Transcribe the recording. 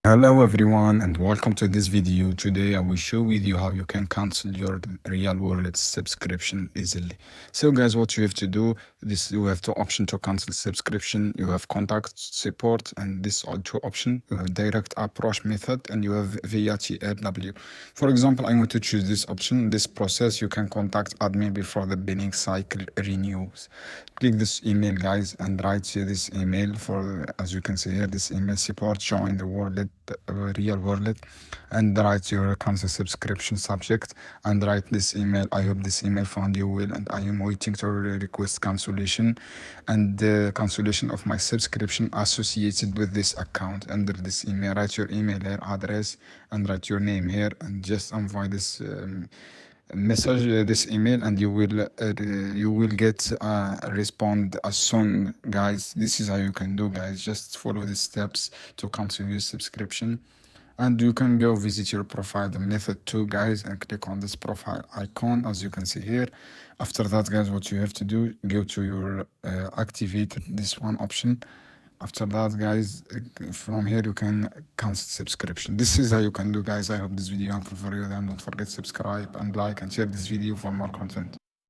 Hello everyone and welcome to this video. Today I will show with you how you can cancel your real world subscription easily. So guys, what you have to do, this you have two options to cancel subscription. You have contact support, and this are two options. You have direct approach method and you have via TFW. For example, I want to choose this option. This process you can contact admin before the billing cycle renews. Click this email guys and write here this email for, as you can see here, this email support join the wallet, real wallet, and write your cancel subscription subject and write this email. I hope this email found you well, and I am waiting to request cancellation and the cancellation of my subscription associated with this account. Under this email, write your email here, address, and write your name here, and just avoid this message this email, and you will get a respond as soon. Guys, this is how you can do, guys. Just follow the steps to cancel your subscription, and you can go visit your profile, the method 2 guys, and click on this profile icon as you can see here. After that guys, what you have to do, go to your activate this one option. After that guys, from here you can cancel subscription. This is how you can do, guys. I hope this video helpful for you, and don't forget to subscribe and like and share this video for more content.